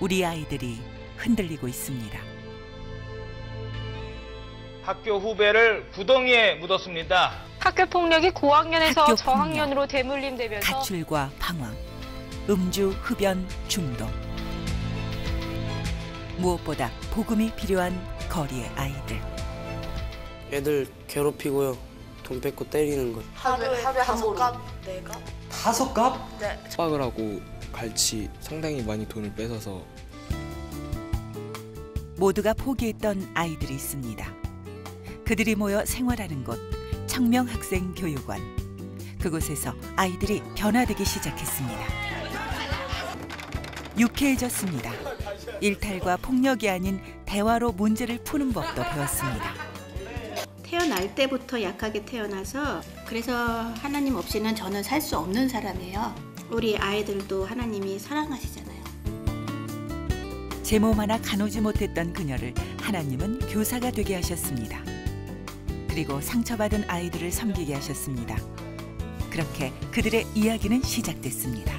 우리 아이들이 흔들리고 있습니다. 학교 후배를 구덩이에 묻었습니다. 학교 폭력이 고학년에서 저학년으로 대물림되면서 가출과 방황, 음주, 흡연, 중독. 무엇보다 복음이 필요한 거리의 아이들. 애들 괴롭히고요. 돈 뺏고 때리는 것. 하루에 5갑, 4갑. 5갑? 네. 협박을 하고 갈치 상당히 많이 돈을 뺏어서. 모두가 포기했던 아이들이 있습니다. 그들이 모여 생활하는 곳, 청명학생교육원. 그곳에서 아이들이 변화되기 시작했습니다. 유쾌해졌습니다. 일탈과 폭력이 아닌 대화로 문제를 푸는 법도 배웠습니다. 태어날 때부터 약하게 태어나서 그래서 하나님 없이는 저는 살 수 없는 사람이에요. 우리 아이들도 하나님이 사랑하시잖아요. 제 몸 하나 가누지 못했던 그녀를 하나님은 교사가 되게 하셨습니다. 그리고 상처받은 아이들을 섬기게 하셨습니다. 그렇게 그들의 이야기는 시작됐습니다.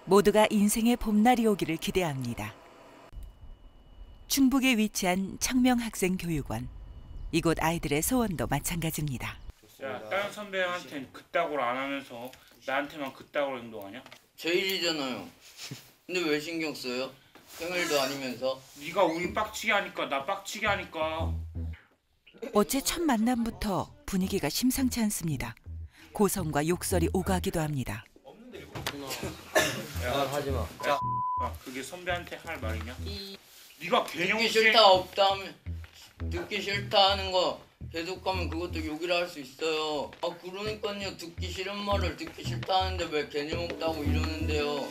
모두가 인생의 봄날이 오기를 기대합니다. 충북에 위치한 청명학생교육원. 이곳 아이들의 소원도 마찬가지입니다. 야, 다른 선배한테는 그따구로 안 하면서 나한테만 그따구로 행동하냐? 제 일이잖아요. 근데 왜 신경 써요? 생일도 아니면서. 네가 우리 빡치게 하니까 나 빡치게 하니까. 어째 첫 만남부터 분위기가 심상치 않습니다. 고성과 욕설이 오가기도 합니다. 야, 하지 마. 야, 그게 선배한테 할 말이냐? 네가 개념 듣기 싫다 없다 하면 듣기 싫다 하는 거 계속하면 그것도 욕이라 할 수 있어요. 아 그러니까요. 듣기 싫은 말을 듣기 싫다 하는데 왜 개념 없다고 이러는데요.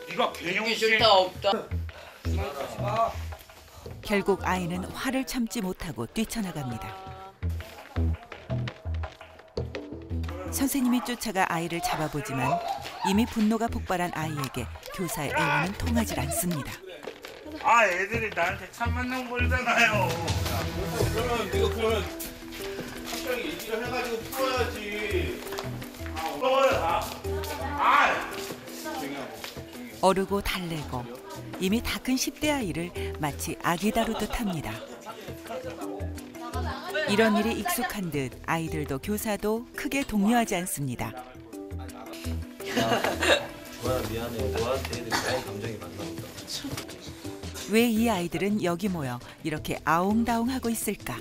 네가 개념 듣기 싫다 없다. 결국 아이는 화를 참지 못하고 뛰쳐나갑니다. 선생님이 쫓아가 아이를 잡아보지만 이미 분노가 폭발한 아이에게 교사의 애원은 통하지 않습니다. 아 애들이 나한테 참 만나고 버리잖아요. 그러면 학교랑 얘기를 해가지고 풀어야지. 어르고 달래고 이미 다 큰 10대 아이를 마치 아기 다루듯 합니다. 이런 일이 익숙한 듯 아이들도 교사도 크게 독려하지 않습니다. 좋아 미안해. 너한테 애들이 너무 감정이 많나 보다. 왜 이 아이들은 여기 모여 이렇게 아웅다웅하고 있을까?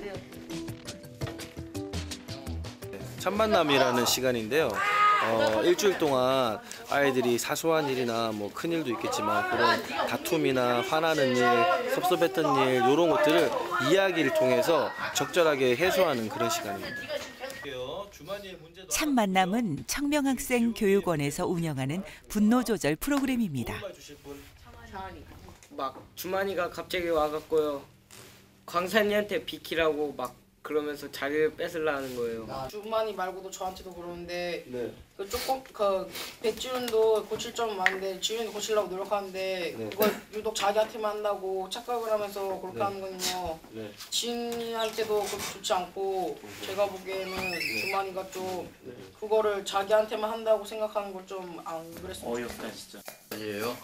첫 만남이라는 시간인데요. 일주일 동안 아이들이 사소한 일이나 뭐 큰 일도 있겠지만 그런 다툼이나 화나는 일, 섭섭했던 일 이런 것들을 이야기를 통해서 적절하게 해소하는 그런 시간입니다. 첫 만남은 청명학생교육원에서 운영하는 분노조절 프로그램입니다. 막 주만이가 갑자기 와갖고요. 광산이한테 비키라고 막 그러면서 자리를 뺏으려는 거예요. 주만이 말고도 저한테도 그러는데 네. 그 조금 그 백지훈도 고칠 점 많은데 지훈이 고치려고 노력하는데 네. 그걸 유독 자기한테만 한다고 착각을 하면서 그렇게 네. 하는 거는요. 네. 지훈이한테도 그렇게 좋지 않고 제가 보기에는 주만이가 좀 그거를 자기한테만 한다고 생각하는 걸 좀 안 그랬으면 어이없다 진짜. 아니에요?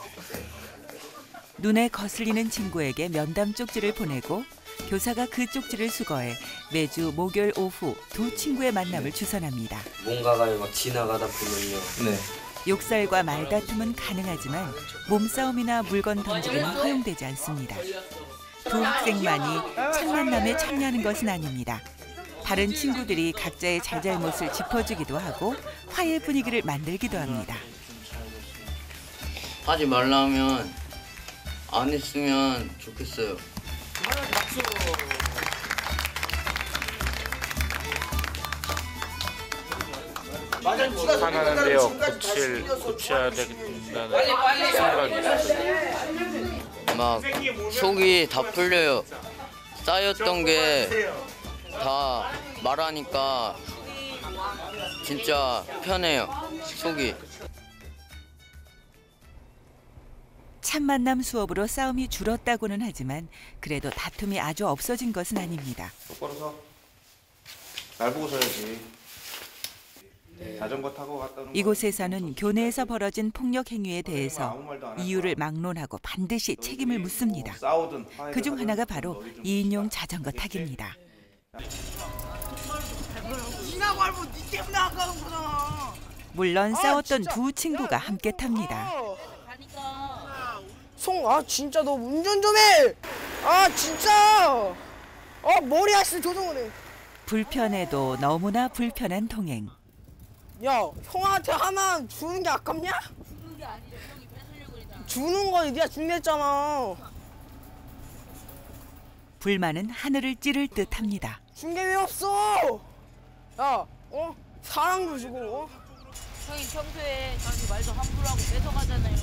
눈에 거슬리는 친구에게 면담 쪽지를 보내고 교사가 그 쪽지를 수거해 매주 목요일 오후 두 친구의 만남을 주선합니다. 뭔가가 막 지나가다 보면요. 네. 욕설과 말다툼은 가능하지만 몸싸움이나 물건 던지기는 허용되지 않습니다. 두 학생만이 첫 만남에 참여하는 것은 아닙니다. 다른 친구들이 각자의 잘잘못을 짚어주기도 하고 화해 분위기를 만들기도 합니다. 하지 말라면 안 했으면 좋겠어요. 화나는데요. 고쳐야 되겠다는 생각이 있어요. 막 속이 다 풀려요. 쌓였던 게 다 말하니까 진짜 편해요. 속이. 참 만남 수업으로 싸움이 줄었다고는 하지만 그래도 다툼이 아주 없어진 것은 아닙니다. 똑바로 서. 날 보고 서야지. 자전거 타고 갔다 오는 이곳에서는 교내에서 벌어진 폭력 행위에 대해서 이유를 막론하고 반드시 책임을 묻습니다. 그중 하나가 바로 2인용 자전거 타기입니다. 물론 싸웠던 두 친구가 함께 탑니다. 진짜 너 운전 좀 해! 진짜! 머리 하시 조정을 해! 불편해도 너무나 불편한 동행. 야, 형한테 하나 주는 게 아깝냐? 주는 거 네가 준댔잖아. 불만은 하늘을 찌를 듯합니다. 준 게 왜 없어? 야, 사랑도 주고. 형이 평소에 자기 말도 함부로 하고 뺏어가잖아요.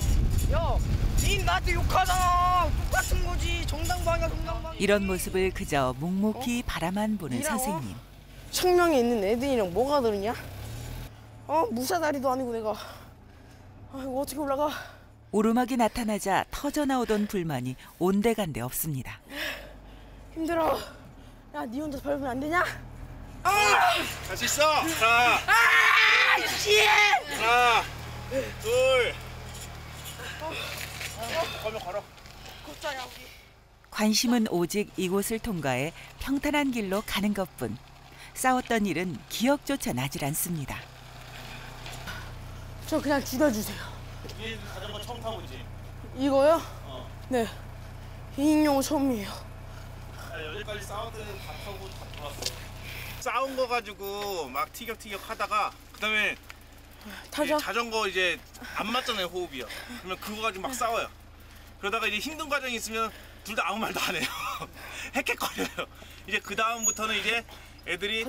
야, 니 나한테 욕하잖아. 똑같은 거지. 정당방위야, 정당방위. 이런 모습을 그저 묵묵히 바라만 보는 선생님. 청명에 있는 애들이랑 뭐가 다르냐? 무사다리도 아니고 내가. 이거 어떻게 올라가? 오르막이 나타나자 터져나오던 불만이 온데간데 없습니다. 힘들어. 야, 니 혼자 밟으면 안 되냐? 할 수 있어. 자. 씨! 하나, 둘. 걸어. 관심은 오직 이곳을 통과해 평탄한 길로 가는 것뿐. 싸웠던 일은 기억조차 나질 않습니다. 저 그냥 죽여주세요. 이 자전거 처음 타보지? 이거요? 네. 2인용 처음이에요. 여기까지 싸웠던 애는 다 타고 다 돌았어. 싸운 거 가지고 막 티격태격 하다가 그다음에 타자? 자전거 이제 안 맞잖아요, 호흡이요. 그러면 그거 가지고 막 싸워요. 그러다가 이제 힘든 과정이 있으면 둘 다 아무 말도 안 해요. 헥헥거려요. 이제 그 다음부터는 이제 애들이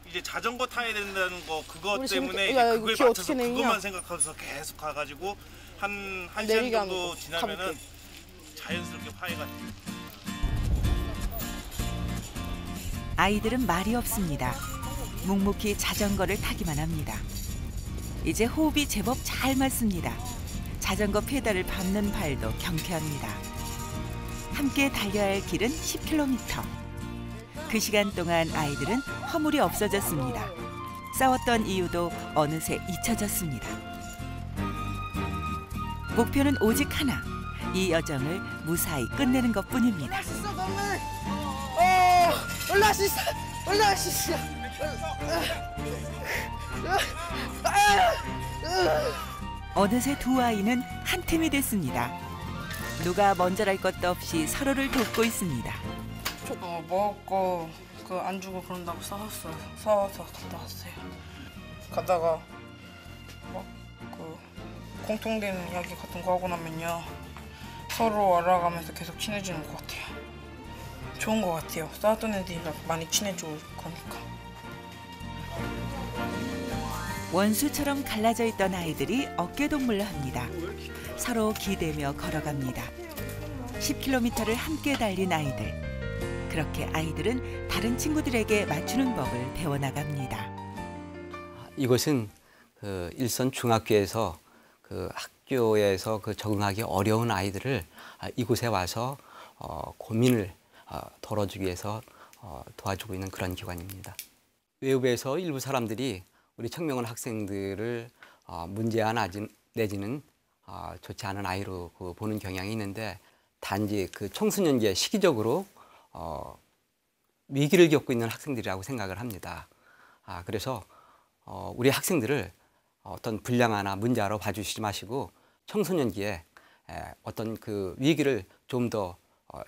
이제 자전거 타야 된다는 거 그것 때문에 이제 그거에 맞춰서 그것만 생각하면서 계속 가가지고 한 시간 정도 지나면은 자연스럽게 화해가 돼요. 아이들은 말이 없습니다. 묵묵히 자전거를 타기만 합니다. 이제 호흡이 제법 잘 맞습니다. 자전거 페달을 밟는 발도 경쾌합니다. 함께 달려야 할 길은 10km. 그 시간 동안 아이들은 허물이 없어졌습니다. 싸웠던 이유도 어느새 잊혀졌습니다. 목표는 오직 하나. 이 여정을 무사히 끝내는 것뿐입니다. 올라갈 수 있어. 올라갈 수 있어. 어느새 두 아이는 한 팀이 됐습니다. 누가 먼저랄 것도 없이 서로를 돕고 있습니다. 먹을 거 안 주고 그런다고 싸웠어요. 싸워서 갔다 왔어요. 가다가 막 공통된 이야기 같은 거 하고 나면요 서로 알아가면서 계속 친해지는 것 같아요. 좋은 것 같아요. 싸웠던 애들이랑 많이 친해지고 그러니까. 원수처럼 갈라져 있던 아이들이 어깨동무를 합니다. 서로 기대며 걸어갑니다. 10km를 함께 달린 아이들. 그렇게 아이들은 다른 친구들에게 맞추는 법을 배워나갑니다. 이곳은 일선 중학교에서 학교에서 적응하기 어려운 아이들을 이곳에 와서 고민을 덜어주기 위해서 도와주고 있는 그런 기관입니다. 외부에서 일부 사람들이 우리 청명원 학생들을 문제아 내지는 좋지 않은 아이로 보는 경향이 있는데 단지 청소년기에 시기적으로 위기를 겪고 있는 학생들이라고 생각을 합니다. 그래서 우리 학생들을 어떤 불량아나 문제아로 봐주시지 마시고 청소년기에 어떤 위기를 좀 더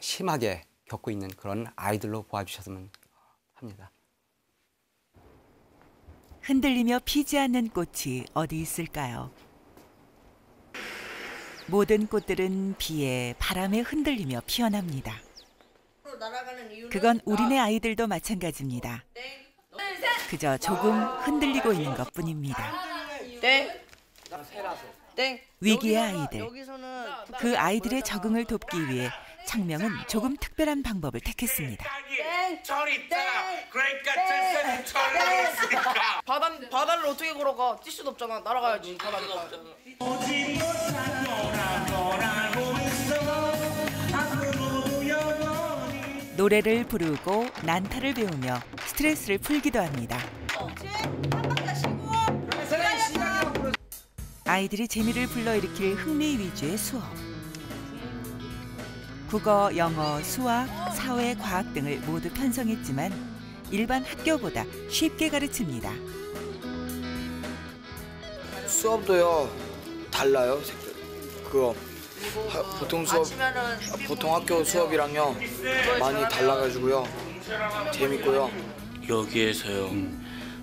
심하게 겪고 있는 그런 아이들로 보아주셨으면 합니다. 흔들리며 피지 않는 꽃이 어디 있을까요? 모든 꽃들은 비에 바람에 흔들리며 피어납니다. 그건 우리네 아이들도 마찬가지입니다. 그저 조금 흔들리고 있는 것뿐입니다. 위기의 아이들. 그 아이들의 적응을 돕기 위해 창명은 조금 특별한 방법을 택했습니다. 바다를 어떻게 걸어가? 뛸 수도 없잖아. 날아가야지. 바다니까. 노래를 부르고 난타를 배우며 스트레스를 풀기도 합니다. 아이들이 재미를 불러일으킬 흥미 위주의 수업. 국어, 영어, 수학, 사회, 과학 등을 모두 편성했지만 일반 학교보다 쉽게 가르칩니다. 수업도요 달라요. 그거 보통 학교 수업이랑요 많이 달라가지고요 재밌고요. 여기에서요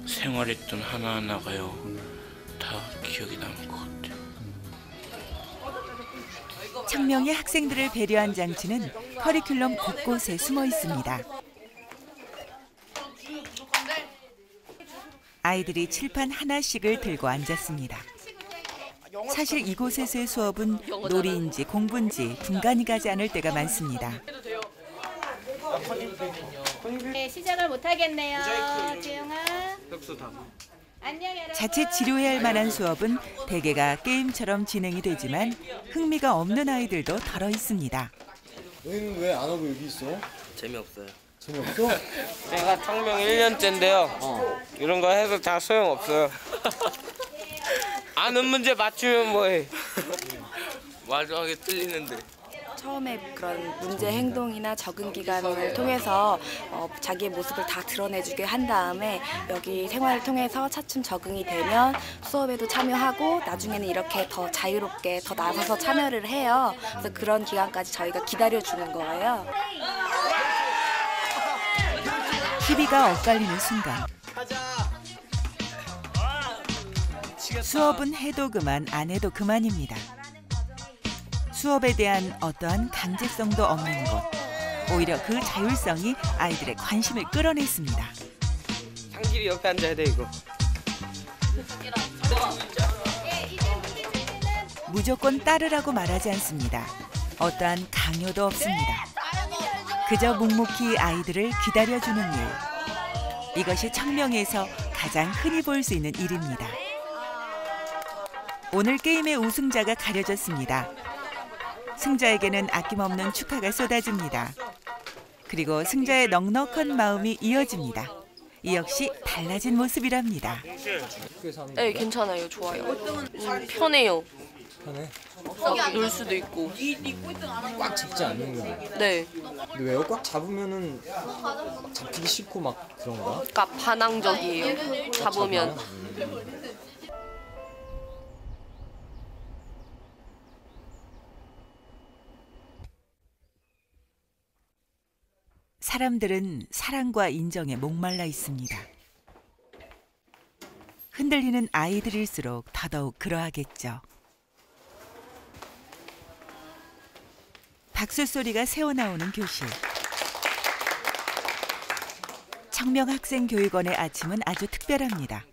생활했던 하나하나가요 다 기억이 남을 것 같아요. 창명의 학생들을 배려한 장치는 커리큘럼 곳곳에 숨어 있습니다. 아이들이 칠판 하나씩을 들고 앉았습니다. 사실 이곳에서의 수업은 놀이인지 공부인지 분간이 가지 않을 때가 많습니다. 네, 시작을 못하겠네요. 지영아. 자칫 지루해야 할 만한 수업은 대개가 게임처럼 진행이 되지만 흥미가 없는 아이들도 덜어 있습니다. 너희는 왜 안 하고 여기 있어? 재미없어요. 재미없어? 제가 청명 1년째인데요. 이런 거 해도 다 소용없어요. 아는 문제 맞추면 뭐해. 마지막에 틀리는데. 처음에 그런 문제 행동이나 적응 기간을 통해서 자기의 모습을 다 드러내주게 한 다음에 여기 생활을 통해서 차츰 적응이 되면 수업에도 참여하고 나중에는 이렇게 더 자유롭게 더 나서서 참여를 해요. 그래서 그런 기간까지 저희가 기다려주는 거예요. TV가 엇갈리는 순간 수업은 해도 그만 안 해도 그만입니다. 수업에 대한 어떠한 강제성도 없는 것. 오히려 그 자율성이 아이들의 관심을 끌어냈습니다. 상길이 옆에 앉아야 돼 이거. 무조건 따르라고 말하지 않습니다. 어떠한 강요도 없습니다. 그저 묵묵히 아이들을 기다려주는 일. 이것이 청명에서 가장 흔히 볼 수 있는 일입니다. 오늘 게임의 우승자가 가려졌습니다. 승자에게는 아낌없는 축하가 쏟아집니다. 그리고 승자의 넉넉한 마음이 이어집니다. 이 역시 달라진 모습이랍니다. 네, 괜찮아요. 좋아요. 편해요. 편해? 놀 수도 있고. 꽉 잡지 않는 거야? 네. 근데 왜요? 꽉 잡으면은 잡히기 싫고 막 그런가? 그러니까 반항적이에요. 잡으면. 사람들은 사랑과 인정에 목말라 있습니다. 흔들리는 아이들일수록 더더욱 그러하겠죠. 박수 소리가 새어나오는 교실. 청명학생교육원의 아침은 아주 특별합니다.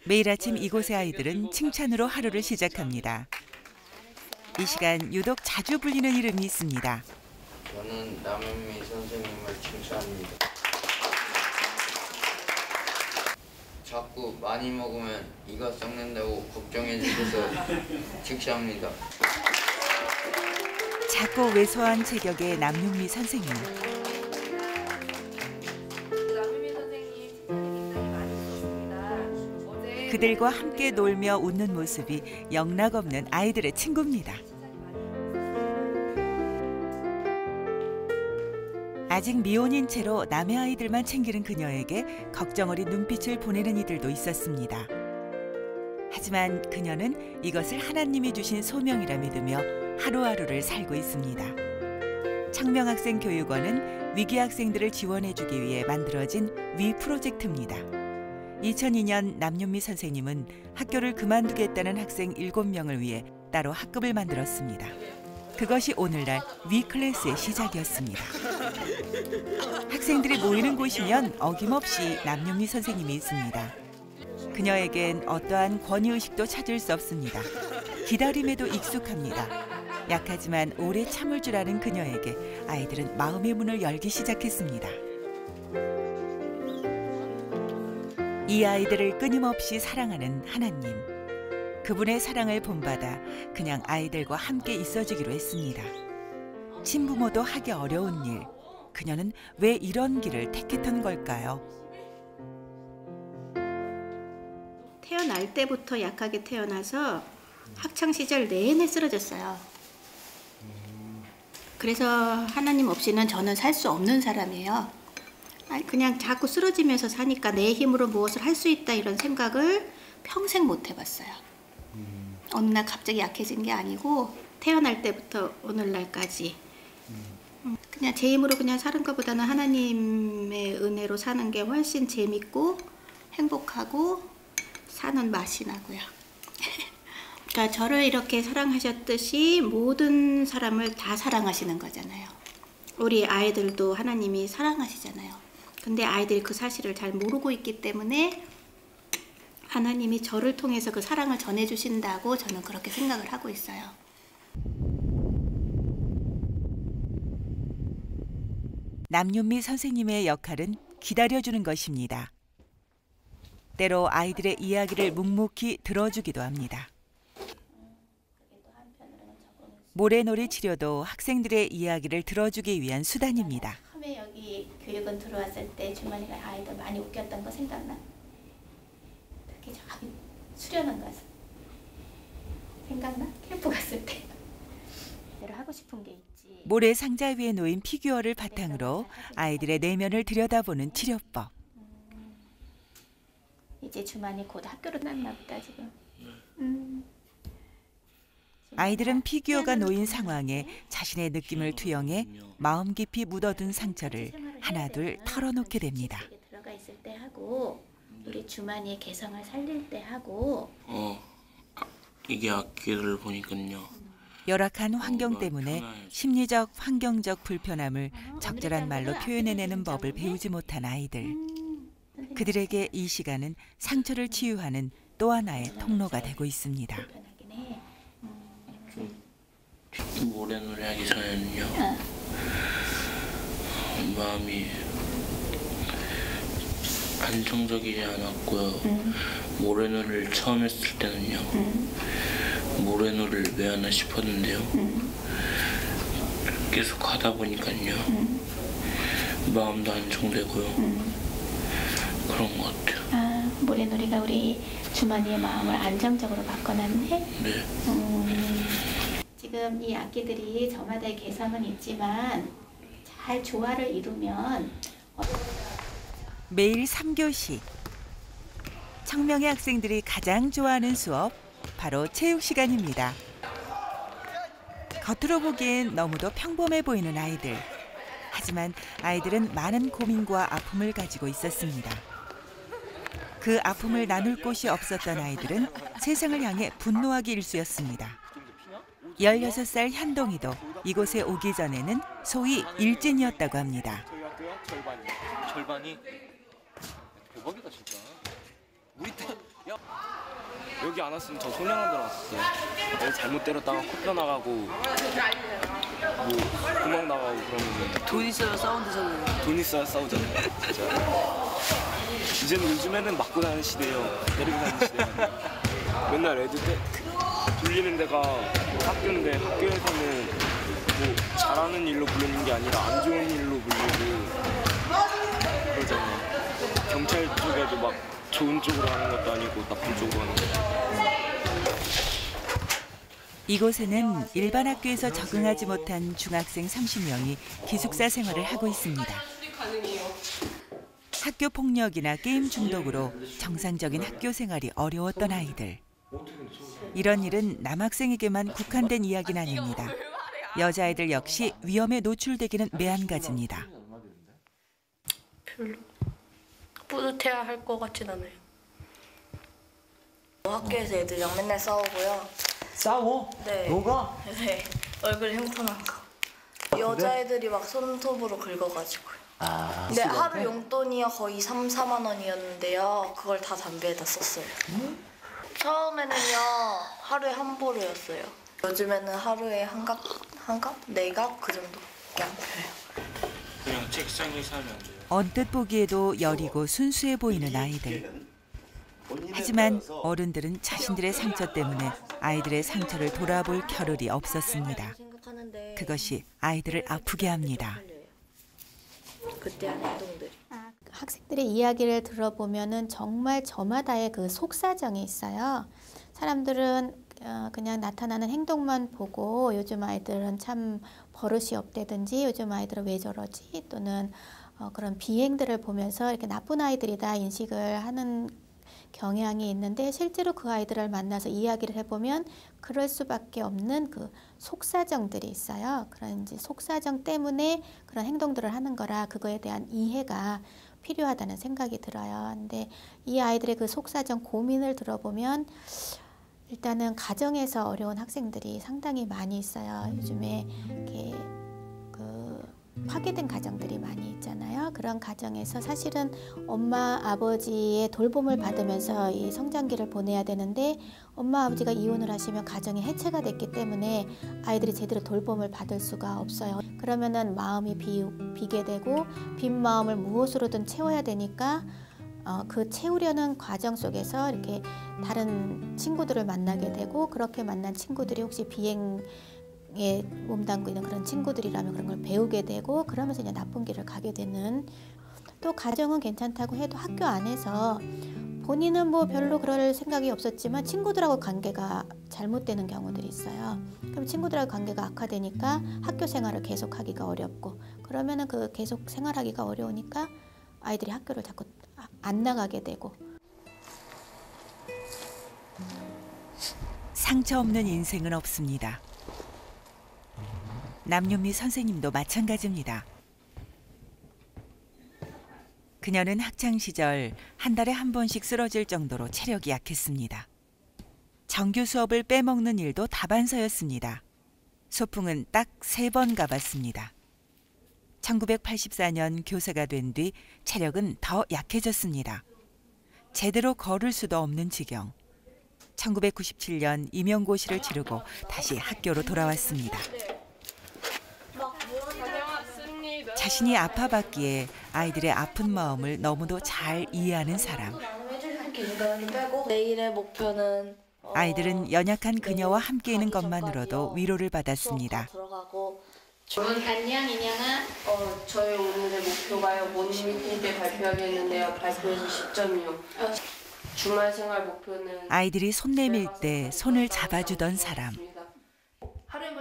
매일 아침 이곳의 아이들은 칭찬으로 하루를 시작합니다. 이 시간 유독 자주 불리는 이름이 있습니다. 저는 남현미 선생님을 칭찬합니다. 자꾸 많이 먹으면 이가 썩는다고 걱정해 주셔서 칭찬합니다. 작고 왜소한 체격의 남윤미 선생님. 그들과 함께 놀며 웃는 모습이 영락없는 아이들의 친구입니다. 아직 미혼인 채로 남의 아이들만 챙기는 그녀에게 걱정 어린 눈빛을 보내는 이들도 있었습니다. 하지만 그녀는 이것을 하나님이 주신 소명이라 믿으며 하루하루를 살고 있습니다. 청명학생교육원은 위기 학생들을 지원해주기 위해 만들어진 위 프로젝트입니다. 2002년 남윤미 선생님은 학교를 그만두겠다는 학생 7명을 위해 따로 학급을 만들었습니다. 그것이 오늘날 위 클래스의 시작이었습니다. 학생들이 모이는 곳이면 어김없이 남윤미 선생님이 있습니다. 그녀에겐 어떠한 권위의식도 찾을 수 없습니다. 기다림에도 익숙합니다. 약하지만 오래 참을 줄 아는 그녀에게 아이들은 마음의 문을 열기 시작했습니다. 이 아이들을 끊임없이 사랑하는 하나님. 그분의 사랑을 본받아 그냥 아이들과 함께 있어주기로 했습니다. 친부모도 하기 어려운 일, 그녀는 왜 이런 길을 택했던 걸까요? 태어날 때부터 약하게 태어나서 학창시절 내내 쓰러졌어요. 그래서 하나님 없이는 저는 살 수 없는 사람이에요. 그냥 자꾸 쓰러지면서 사니까 내 힘으로 무엇을 할 수 있다 이런 생각을 평생 못 해봤어요. 어느 날 갑자기 약해진 게 아니고 태어날 때부터 오늘날까지 그냥 제 힘으로 그냥 사는 것보다는 하나님의 은혜로 사는 게 훨씬 재밌고 행복하고 사는 맛이 나고요. 그러니까 저를 이렇게 사랑하셨듯이 모든 사람을 다 사랑하시는 거잖아요. 우리 아이들도 하나님이 사랑하시잖아요. 근데 아이들이 그 사실을 잘 모르고 있기 때문에 하나님이 저를 통해서 그 사랑을 전해주신다고 저는 그렇게 생각을 하고 있어요. 남윤미 선생님의 역할은 기다려주는 것입니다. 때로 아이들의 이야기를 묵묵히 들어주기도 합니다. 모래놀이 치료도 학생들의 이야기를 들어주기 위한 수단입니다. 처음에 여기 교육원 들어왔을 때 주머니가 아이들 많이 웃겼던 거 생각나? 특히 저기 수련원 가서 생각나? 캠프 갔을 때 내가 하고 싶은 게 있지. 모래 상자 위에 놓인 피규어를 바탕으로 아이들의 내면을 들여다보는 치료법. 이제 주만이 곧 학교로 났나 보다 지금. 아이들은 피규어가 놓인 상황에 자신의 느낌을 투영해 마음 깊이 묻어둔 상처를 하나둘 털어놓게 됩니다. 들어가 있을 때 하고 우리 주만이의 개성을 살릴 때 하고. 이게 악기를 보니까요. 열악한 환경 때문에 심리적, 환경적 불편함을 적절한 말로 표현해내는 법을 배우지 못한 아이들. 그들에게 이 시간은 상처를 치유하는 또 하나의 통로가 되고 있습니다. 모래놀이 하기 전에는요. 마음이 안정적이지 않았고요. 모래놀이를 처음 했을 때는요. 모래놀이를 왜 하나 싶었는데요. 계속 하다 보니까요. 마음도 안정되고요. 그런 것 같아요. 모래놀이가 우리 주머니의 마음을 안정적으로 바꿔놨네? 네. 지금 이 악기들이 저마다의 개성은 있지만 잘 조화를 이루면 매일 3교시. 청명의 학생들이 가장 좋아하는 수업, 바로 체육 시간입니다. 겉으로 보기엔 너무도 평범해 보이는 아이들. 하지만 아이들은 많은 고민과 아픔을 가지고 있었습니다. 그 아픔을 나눌 곳이 없었던 아이들은 세상을 향해 분노하기 일쑤였습니다. 16살 현동이도 이곳에 오기 전에는 소위 일진이었다고 합니다. 저희 학교요? 절반이 대박이다 진짜. 우리 때 여기 안 왔으면 저 소년원들 왔었어요. 애들 잘못 때렸다가 코뼈 나가고 뭐 구멍 나가고 그러면 돈 있어야 싸운다잖아요. 돈 있어야 싸우잖아요. 진짜. 이제는 요즘에는 맞고 다니는 시대예요. 때리고 다니는 시대예요. 맨날 애들 불리는 데가 학교인데 학교에서는 뭐 잘하는 일로 불리는 게 아니라 안 좋은 일로 불리고 그러잖아요. 경찰 쪽에도 막 좋은 쪽으로 하는 것도 아니고 나쁜 쪽으로 하는 것도. 이곳에는 일반 학교에서 적응하지 못한 중학생 30명이 기숙사 생활을 하고 있습니다. 학교 폭력이나 게임 중독으로 정상적인 학교 생활이 어려웠던 아이들. 이런 일은 남학생에게만 국한된 이야기는 아닙니다. 여자아이들 역시 위험에 노출되기는 매한가지입니다. 별로 뿌듯해야 할 것 같진 않아요. 학교에서 애들이랑 맨날 싸우고요. 싸워? 네. 너가? 네. 얼굴 흉터난 거. 여자애들이 막 손톱으로 긁어가지고요. 근데 하루 용돈이 거의 3, 4만 원이었는데요. 그걸 다 담배에다 썼어요. 처음에는요. 하루에 한 보루였어요. 요즘에는 하루에 한 갑? 네 갑? 그 정도밖에 안 펴요. 그냥 책상에 사면 안 돼요. 언뜻 보기에도 여리고 순수해 보이는 아이들. 하지만 어른들은 자신들의 상처 때문에 아이들의 상처를 돌아볼 겨를이 없었습니다. 그것이 아이들을 아프게 합니다. 그때 한 행동들이. 학생들의 이야기를 들어보면은 정말 저마다의 그 속사정이 있어요. 사람들은 그냥 나타나는 행동만 보고 요즘 아이들은 참 버릇이 없대든지 요즘 아이들은 왜 저러지 또는 그런 비행들을 보면서 이렇게 나쁜 아이들이다 인식을 하는 경향이 있는데 실제로 그 아이들을 만나서 이야기를 해보면 그럴 수밖에 없는 그 속사정들이 있어요. 그런 이제 속사정 때문에 그런 행동들을 하는 거라 그거에 대한 이해가 필요하다는 생각이 들어요. 근데 이 아이들의 그 속사정 고민을 들어보면 일단은 가정에서 어려운 학생들이 상당히 많이 있어요. 요즘에 이렇게 파괴된 가정들이 많이 있잖아요. 그런 가정에서 사실은 엄마 아버지의 돌봄을 받으면서 이 성장기를 보내야 되는데 엄마 아버지가 이혼을 하시면 가정이 해체가 됐기 때문에 아이들이 제대로 돌봄을 받을 수가 없어요. 그러면은 마음이 비게 되고 빈 마음을 무엇으로든 채워야 되니까 그 채우려는 과정 속에서 이렇게 다른 친구들을 만나게 되고 그렇게 만난 친구들이 혹시 비행에 몸담고 있는 그런 친구들이라면 그런 걸 배우게 되고 그러면서 이제 나쁜 길을 가게 되는 또 가정은 괜찮다고 해도 학교 안에서 본인은 뭐 별로 그럴 생각이 없었지만 친구들하고 관계가 잘못되는 경우들이 있어요. 그럼 친구들하고 관계가 악화되니까 학교 생활을 계속하기가 어렵고 그러면은 그 계속 생활하기가 어려우니까 아이들이 학교를 자꾸 안 나가게 되고 상처 없는 인생은 없습니다. 남윤미 선생님도 마찬가지입니다. 그녀는 학창시절 한 달에 한 번씩 쓰러질 정도로 체력이 약했습니다. 정규 수업을 빼먹는 일도 다반사였습니다. 소풍은 딱 3번 가봤습니다. 1984년 교사가 된 뒤 체력은 더 약해졌습니다. 제대로 걸을 수도 없는 지경. 1997년 임용고시를 치르고 다시 학교로 돌아왔습니다. 자신이 아파봤기에 아이들의 아픈 마음을 너무도 잘 이해하는 사람. 내일의 목표는 아이들은 연약한 그녀와 함께 있는 것만으로도 위로를 받았습니다. 안녕 인형아. 저희 오늘의 목표가요. 모닝미팅 때 발표하겠는데요. 발표에서 10점이요. 주말 생활 목표는 아이들이 손 내밀 때 손을 잡아주던 사람.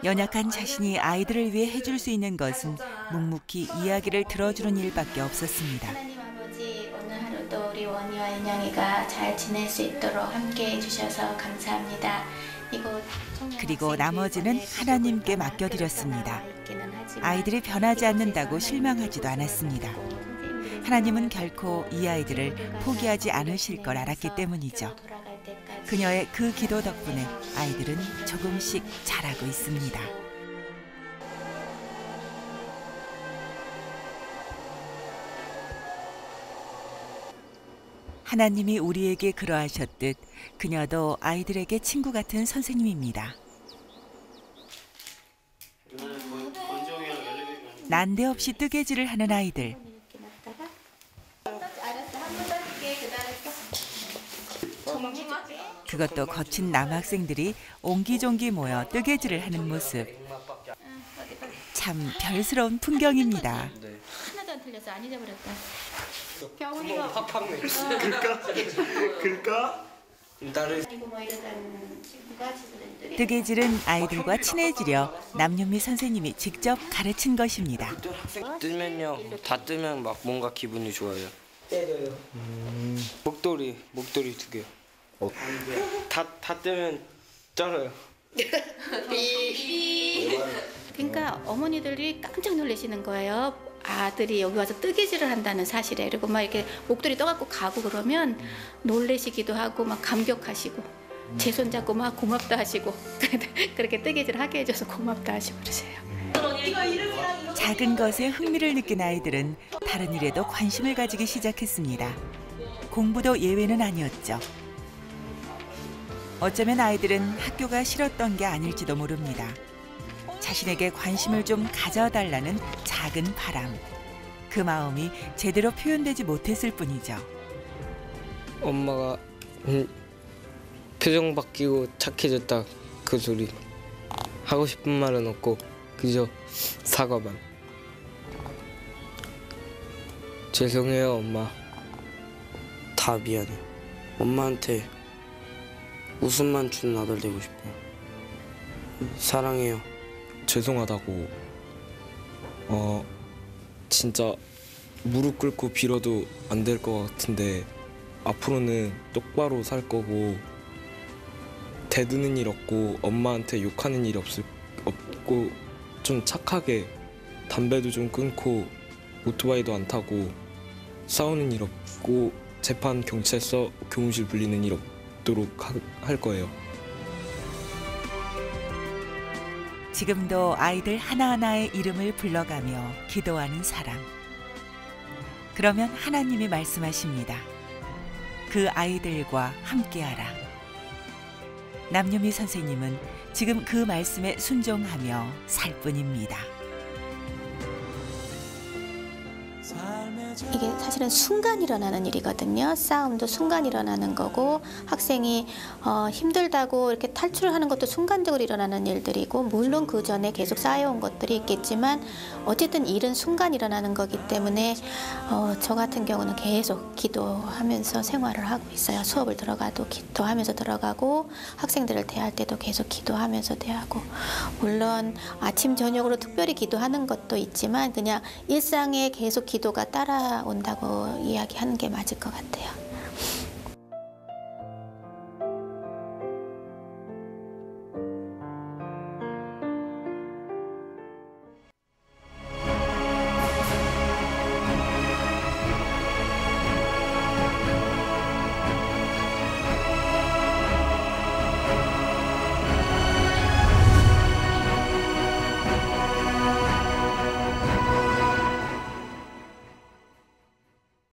연약한 자신이 아이들을 위해 해줄 수 있는 것은 묵묵히 이야기를 들어주는 일밖에 없었습니다. 하나님 아버지 오늘 하루도 우리 원희와 인형이가 잘 지낼 수 있도록 함께 해주셔서 감사합니다. 그리고 나머지는 하나님께 맡겨드렸습니다. 아이들이 변하지 않는다고 실망하지도 않았습니다. 하나님은 결코 이 아이들을 포기하지 않으실 걸 알았기 때문이죠. 그녀의 그 기도 덕분에 아이들은 조금씩 자라고 있습니다. 하나님이 우리에게 그러하셨듯 그녀도 아이들에게 친구 같은 선생님입니다. 난데없이 뜨개질을 하는 아이들. 그것도 거친 남학생들이 옹기종기 모여 뜨개질을 하는 모습. 참 별스러운 풍경입니다. 하나도 안 틀렸어. 안 잊어버렸다. 구멍 팍팍 내. 글까? 나를 뜨개질은 아이들과 친해지려 남윤미 선생님이 직접 가르친 것입니다. 뜨면요, 다 뜨면 막 뭔가 기분이 좋아요. 때려요. 목도리 2개. 다 뜨면 쩔어요. 그러니까 어머니들이 깜짝 놀라시는 거예요. 아들이 여기 와서 뜨개질을 한다는 사실에. 그리고 막 이렇게 목도리 떠갖고 가고 그러면 놀라시기도 하고 막 감격하시고 제 손 잡고 막 고맙다 하시고 그렇게 뜨개질 하게 해줘서 고맙다 하시고 그러세요. 작은 것에 흥미를 느낀 아이들은 다른 일에도 관심을 가지기 시작했습니다. 공부도 예외는 아니었죠. 어쩌면 아이들은 학교가 싫었던 게 아닐지도 모릅니다. 자신에게 관심을 좀 가져달라는 작은 바람. 그 마음이 제대로 표현되지 못했을 뿐이죠. 엄마가 표정 바뀌고 착해졌다 그 소리. 하고 싶은 말은 없고 그저 사과만. 죄송해요 엄마. 다 미안해. 엄마한테 웃음만 주는 아들 되고 싶어요. 사랑해요. 죄송하다고. 진짜 무릎 꿇고 빌어도 안 될 것 같은데 앞으로는 똑바로 살 거고 대드는 일 없고 엄마한테 욕하는 일이 없고 좀 착하게 담배도 좀 끊고 오토바이도 안 타고 싸우는 일 없고 재판 경찰서 교무실 불리는 일 없도록 할 거예요. 지금도 아이들 하나하나의 이름을 불러가며 기도하는 사람. 그러면 하나님이 말씀하십니다. 그 아이들과 함께하라. 남유미 선생님은 지금 그 말씀에 순종하며 살 뿐입니다. 이게 사실은 순간 일어나는 일이거든요. 싸움도 순간 일어나는 거고 학생이 힘들다고 이렇게 탈출을 하는 것도 순간적으로 일어나는 일들이고 물론 그 전에 계속 쌓여온 것들이 있겠지만 어쨌든 일은 순간 일어나는 거기 때문에 저 같은 경우는 계속 기도하면서 생활을 하고 있어요. 수업을 들어가도 기도하면서 들어가고 학생들을 대할 때도 계속 기도하면서 대하고 물론 아침 저녁으로 특별히 기도하는 것도 있지만 그냥 일상에 계속 기도가 따라온다고 이야기하는 게 맞을 것 같아요.